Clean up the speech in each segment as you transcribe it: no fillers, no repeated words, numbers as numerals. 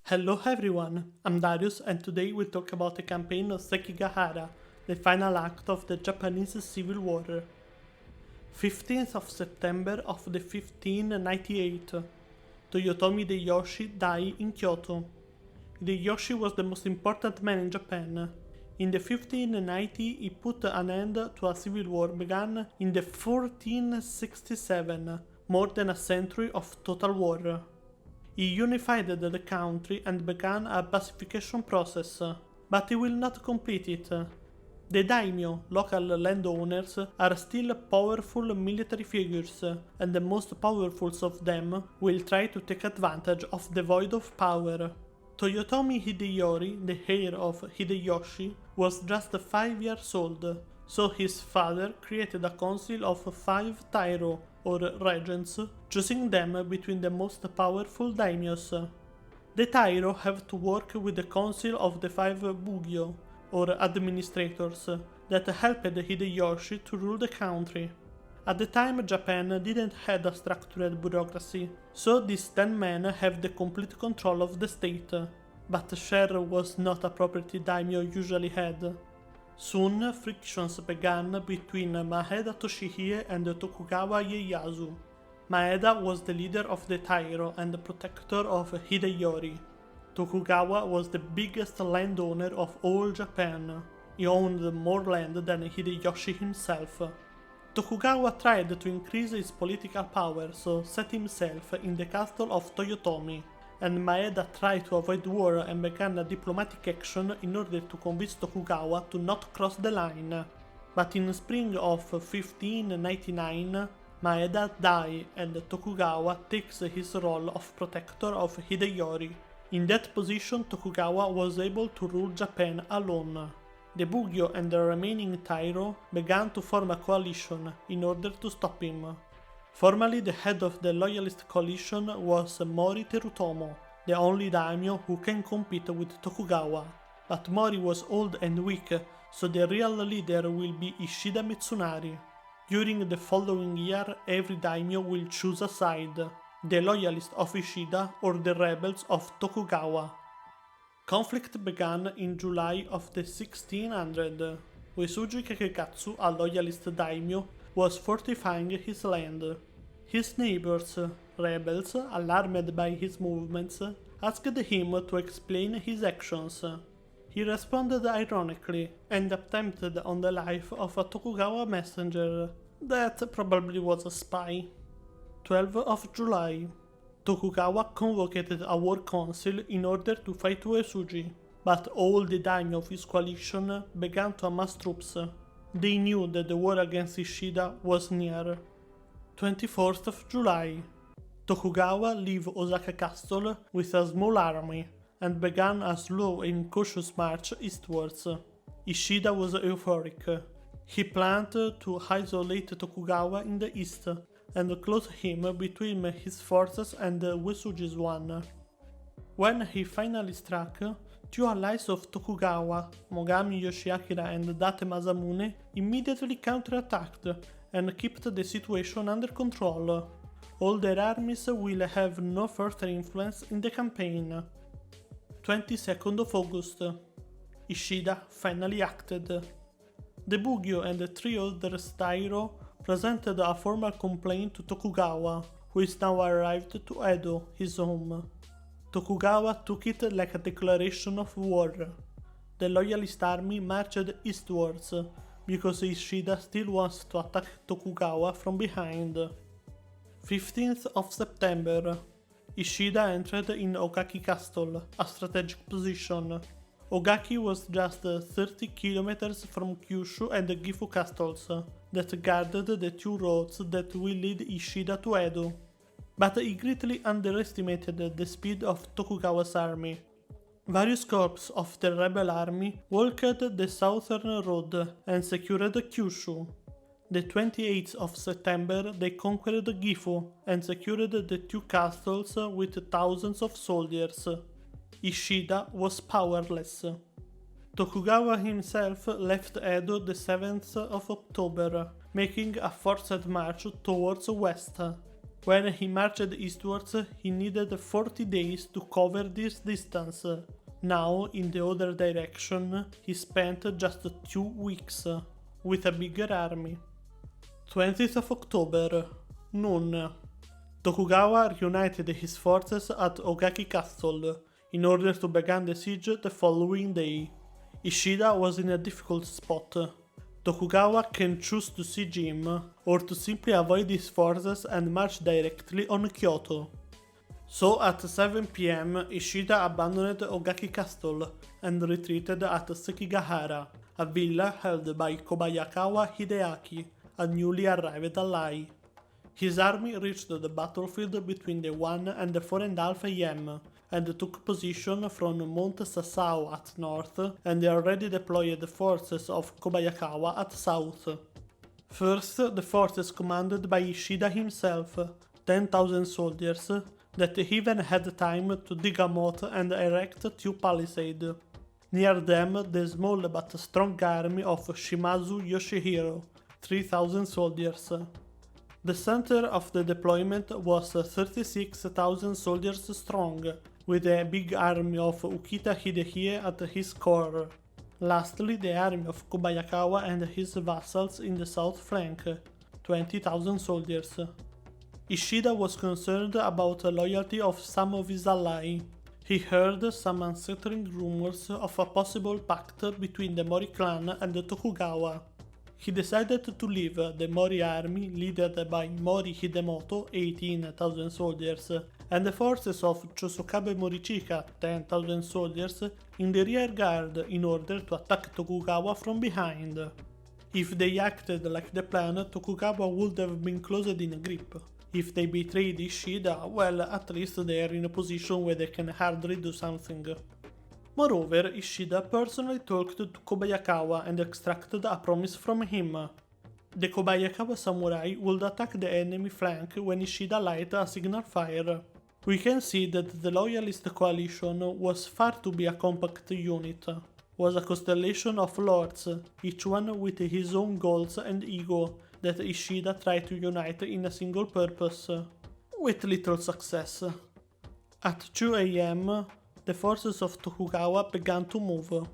Hello everyone, I'm Darius and today we'll talk about the campaign of Sekigahara, the final act of the Japanese Civil War. 15th of September of the 1598, Toyotomi Hideyoshi died in Kyoto. Hideyoshi was the most important man in Japan. In the 1590 he put an end to a civil war begun in the 1467, more than a century of total war. He unified the country and began a pacification process, but he will not complete it. The daimyo, local landowners, are still powerful military figures, and the most powerful of them will try to take advantage of the void of power. Toyotomi Hideyori, the heir of Hideyoshi, was just 5 years old, so his father created a council of 5 Tairo, or regents, choosing them between the most powerful daimyos. The Tairo have to work with the council of the 5 Bugyo, or administrators, that helped Hideyoshi to rule the country. At the time Japan didn't have a structured bureaucracy, so these 10 men have the complete control of the state, but share was not a property daimyo usually had. Soon, frictions began between Maeda Toshihie and Tokugawa Ieyasu. Maeda was the leader of the Tairo and the protector of Hideyori. Tokugawa was the biggest landowner of all Japan. He owned more land than Hideyoshi himself. Tokugawa tried to increase his political power, so set himself in the castle of Toyotomi, and Maeda tried to avoid war and began a diplomatic action in order to convince Tokugawa to not cross the line. But in spring of 1599, Maeda died and Tokugawa takes his role of protector of Hideyori. In that position, Tokugawa was able to rule Japan alone. The Bugyo and the remaining Tairo began to form a coalition in order to stop him. Formally, the head of the loyalist coalition was Mori Terutomo, the only daimyo who can compete with Tokugawa. But Mori was old and weak, so the real leader will be Ishida Mitsunari. During the following year, every daimyo will choose a side, the loyalists of Ishida or the rebels of Tokugawa. Conflict began in July of the 1600. Uesugi Kakekatsu, a loyalist daimyo, was fortifying his land. His neighbors, rebels, alarmed by his movements, asked him to explain his actions. He responded ironically and attempted on the life of a Tokugawa messenger. That probably was a spy. 12th of July. Tokugawa convoked a war council in order to fight Uesugi, but all the daimyo of his coalition began to amass troops. They knew that the war against Ishida was near. 24th of July. Tokugawa left Osaka Castle with a small army and began a slow and cautious march eastwards. Ishida was euphoric. He planned to isolate Tokugawa in the east and close him between his forces and Uesugi's one. When he finally struck, 2 allies of Tokugawa, Mogami Yoshiakira and Date Masamune, immediately counterattacked and kept the situation under control. All their armies will have no further influence in the campaign. 22nd of August. Ishida finally acted. The Bugyo and the 3 other Tairo presented a formal complaint to Tokugawa, who is now arrived to Edo, his home. Tokugawa took it like a declaration of war. The loyalist army marched eastwards, because Ishida still wants to attack Tokugawa from behind. 15th of September. Ishida entered in Ogaki Castle, a strategic position. Ogaki was just 30 kilometers from Kyushu and the Gifu castles, that guarded the 2 roads that will lead Ishida to Edo. But he greatly underestimated the speed of Tokugawa's army. Various corps of the rebel army walked the southern road and secured Kyushu. The 28th of September they conquered Gifu and secured the 2 castles with thousands of soldiers. Ishida was powerless. Tokugawa himself left Edo the 7th of October, making a forced march towards west. When he marched eastwards, he needed 40 days to cover this distance. Now, in the other direction, he spent just 2 weeks, with a bigger army. 20th of October, noon. Tokugawa reunited his forces at Ogaki Castle, in order to begin the siege the following day. Ishida was in a difficult spot. Tokugawa can choose to siege him, or to simply avoid his forces and march directly on Kyoto. So at 7 PM, Ishida abandoned Ogaki Castle and retreated at Sekigahara, a villa held by Kobayakawa Hideaki, a newly arrived ally. His army reached the battlefield between the 1 and the 4:30 AM, and took position from Mount Sasao at north and the already deployed forces of Kobayakawa at south. First, the forces commanded by Ishida himself, 10,000 soldiers, that even had time to dig a moat and erect 2 palisades. Near them, the small but strong army of Shimazu Yoshihiro, 3,000 soldiers. The center of the deployment was 36,000 soldiers strong, with a big army of Ukita Hidehie at his core. Lastly, the army of Kobayakawa and his vassals in the south flank, 20,000 soldiers. Ishida was concerned about the loyalty of some of his allies. He heard some unsettling rumors of a possible pact between the Mori clan and the Tokugawa. He decided to leave the Mori army, led by Mori Hidemoto, 18,000 soldiers, and the forces of Chosokabe Morichika, 10,000 soldiers, in the rear guard in order to attack Tokugawa from behind. If they acted like the plan, Tokugawa would have been closed in a grip. If they betrayed Ishida, well, at least they are in a position where they can hardly do something. Moreover, Ishida personally talked to Kobayakawa and extracted a promise from him. The Kobayakawa samurai would attack the enemy flank when Ishida light a signal fire. We can see that the loyalist coalition was far to be a compact unit. Was a constellation of lords, each one with his own goals and ego, that Ishida tried to unite in a single purpose, with little success. At 2 AM, the forces of Tokugawa began to move.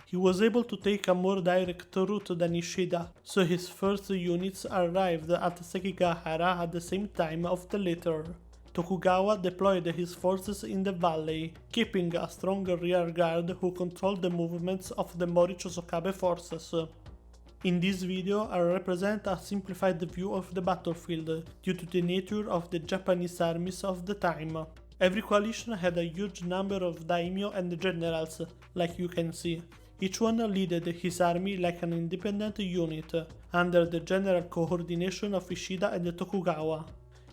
He was able to take a more direct route than Ishida, so his first units arrived at Sekigahara at the same time of the latter. Tokugawa deployed his forces in the valley, keeping a strong rear guard who controlled the movements of the Mori Chosokabe forces. In this video, I represent a simplified view of the battlefield, due to the nature of the Japanese armies of the time. Every coalition had a huge number of daimyo and generals, like you can see. Each one led his army like an independent unit, under the general coordination of Ishida and Tokugawa.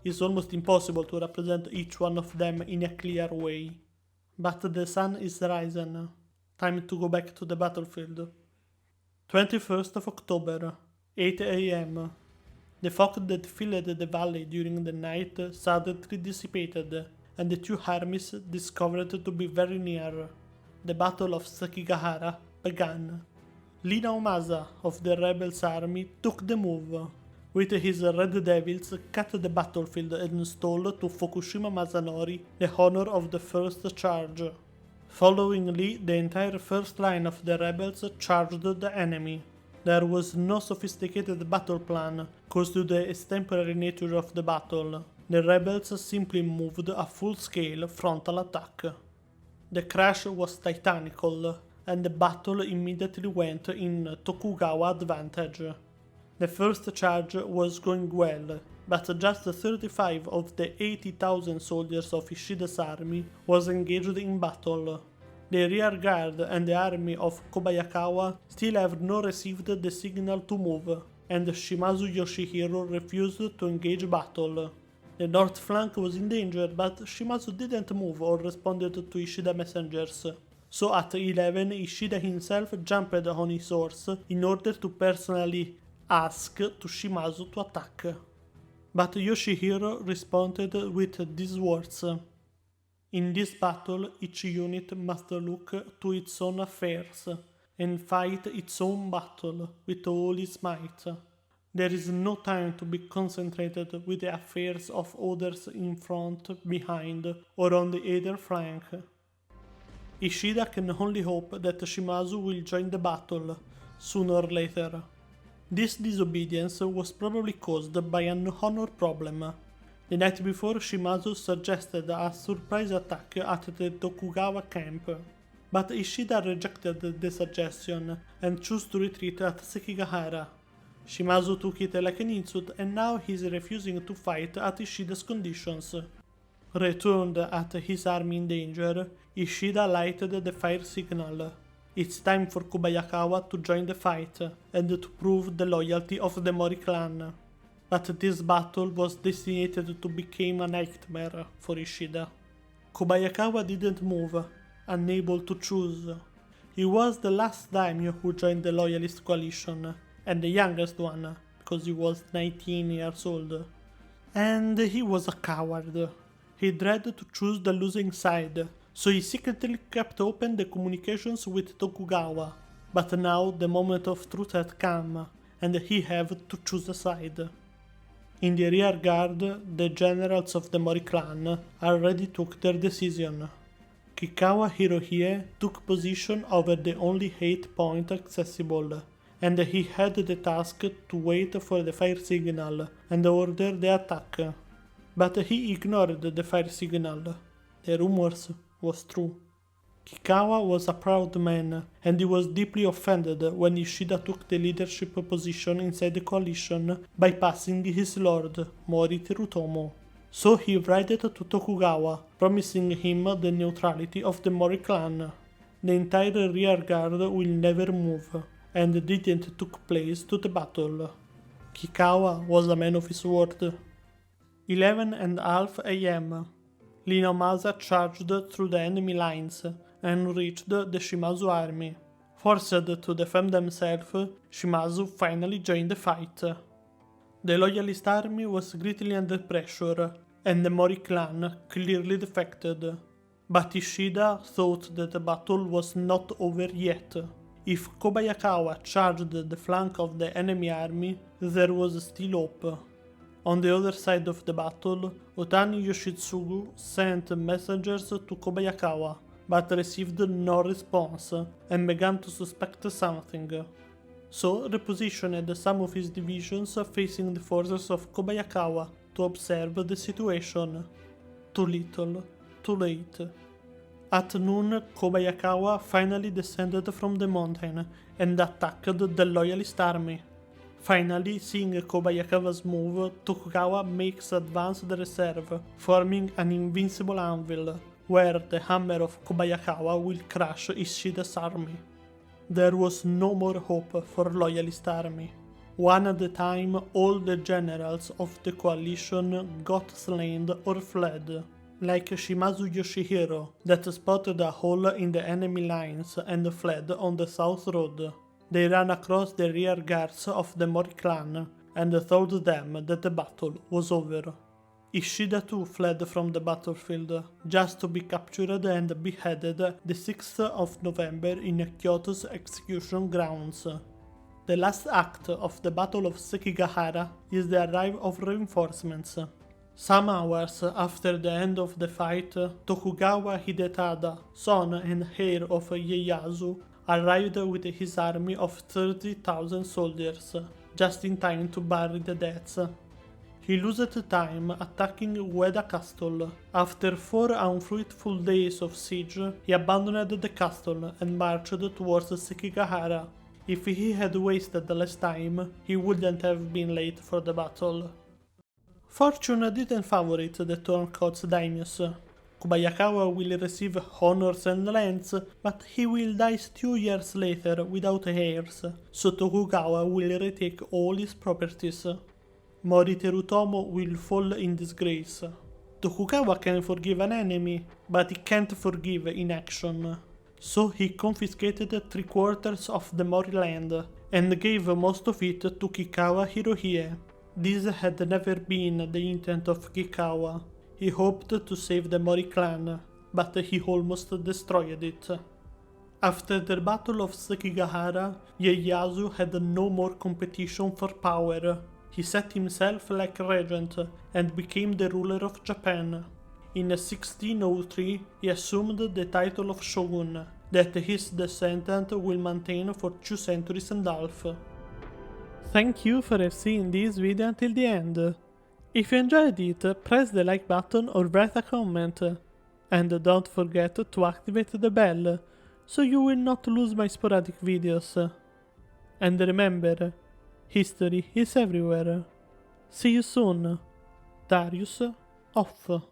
It's almost impossible to represent each one of them in a clear way. But the sun is rising. Time to go back to the battlefield. 21st of October, 8 AM. The fog that filled the valley during the night suddenly dissipated, and the two armies discovered to be very near. The Battle of Sekigahara began. Lee Naomasa of the rebels' army took the move. With his Red Devils cut the battlefield and stole to Fukushima Masanori the honor of the first charge. Following Lee, the entire first line of the rebels charged the enemy. There was no sophisticated battle plan, caused to the extemporary nature of the battle. The rebels simply moved a full-scale frontal attack. The crash was titanical, and the battle immediately went in Tokugawa advantage. The first charge was going well, but just 35 of the 80,000 soldiers of Ishida's army was engaged in battle. The rear guard and the army of Kobayakawa still have not received the signal to move, and Shimazu Yoshihiro refused to engage battle. The north flank was in danger, but Shimazu didn't move or responded to Ishida messengers. So at 11, Ishida himself jumped on his horse in order to personally ask to Shimazu to attack. But Yoshihiro responded with these words: "In this battle, each unit must look to its own affairs, and fight its own battle with all its might. There is no time to be concentrated with the affairs of others in front, behind, or on the either flank. Ishida can only hope that Shimazu will join the battle, sooner or later. This disobedience was probably caused by an honor problem. The night before, Shimazu suggested a surprise attack at the Tokugawa camp, but Ishida rejected the suggestion and chose to retreat at Sekigahara. Shimazu took it like an insult and now he is refusing to fight at Ishida's conditions. Returned at his army in danger, Ishida lighted the fire signal. It's time for Kobayakawa to join the fight and to prove the loyalty of the Mori clan. But this battle was destined to become a nightmare for Ishida. Kobayakawa didn't move, unable to choose. He was the last daimyo who joined the loyalist coalition, and the youngest one, because he was 19 years old. And he was a coward. He dreaded to choose the losing side, so he secretly kept open the communications with Tokugawa. But now the moment of truth had come, and he had to choose a side. In the rear guard, the generals of the Mori clan already took their decision. Kikawa Hirohie took position over the only 8 point accessible, and he had the task to wait for the fire signal and order the attack. But he ignored the fire signal. The rumors was true. Kikawa was a proud man, and he was deeply offended when Ishida took the leadership position inside the coalition, bypassing his lord, Mori Terutomo. So he wrote to Tokugawa, promising him the neutrality of the Mori clan. The entire rear guard will never move, and didn't took place to the battle. Kikawa was a man of his word. 11:30 a.m. Linomasa charged through the enemy lines and reached the Shimazu army. Forced to defend themselves, Shimazu finally joined the fight. The loyalist army was greatly under pressure, and the Mori clan clearly defected. But Ishida thought that the battle was not over yet. If Kobayakawa charged the flank of the enemy army, there was still hope. On the other side of the battle, Otani Yoshitsugu sent messengers to Kobayakawa, but received no response and began to suspect something. So repositioned some of his divisions facing the forces of Kobayakawa to observe the situation. Too little, too late. At noon, Kobayakawa finally descended from the mountain and attacked the loyalist army. Finally, seeing Kobayakawa's move, Tokugawa makes advance the reserve, forming an invincible anvil, where the hammer of Kobayakawa will crush Ishida's army. There was no more hope for loyalist army. One at a time, all the generals of the coalition got slain or fled, like Shimazu Yoshihiro, that spotted a hole in the enemy lines and fled on the south road. They ran across the rear guards of the Mori clan and told them that the battle was over. Ishida too fled from the battlefield, just to be captured and beheaded the 6th of November in Kyoto's execution grounds. The last act of the Battle of Sekigahara is the arrival of reinforcements. Some hours after the end of the fight, Tokugawa Hidetada, son and heir of Ieyasu, arrived with his army of 30,000 soldiers, just in time to bury the deaths. He lost time attacking Ueda Castle. After 4 unfruitful days of siege, he abandoned the castle and marched towards Sekigahara. If he had wasted less time, he wouldn't have been late for the battle. Fortune didn't favorite the Turncoats daimyos. Kobayakawa will receive honors and lands, but he will die 2 years later without heirs, so Tokugawa will retake all his properties. Mori Terutomo will fall in disgrace. Tokugawa can forgive an enemy, but he can't forgive inaction. So he confiscated 3/4 of the Mori land, and gave most of it to Kikawa Hirohie. This had never been the intent of Kikawa. He hoped to save the Mori clan, but he almost destroyed it. After the Battle of Sekigahara, Ieyasu had no more competition for power. He set himself like regent and became the ruler of Japan. In 1603, he assumed the title of shogun, that his descendant will maintain for 2 centuries and a half. Thank you for seeing this video until the end. If you enjoyed it, press the like button or write a comment. And don't forget to activate the bell, so you will not lose my sporadic videos. And remember, history is everywhere. See you soon. Darius off.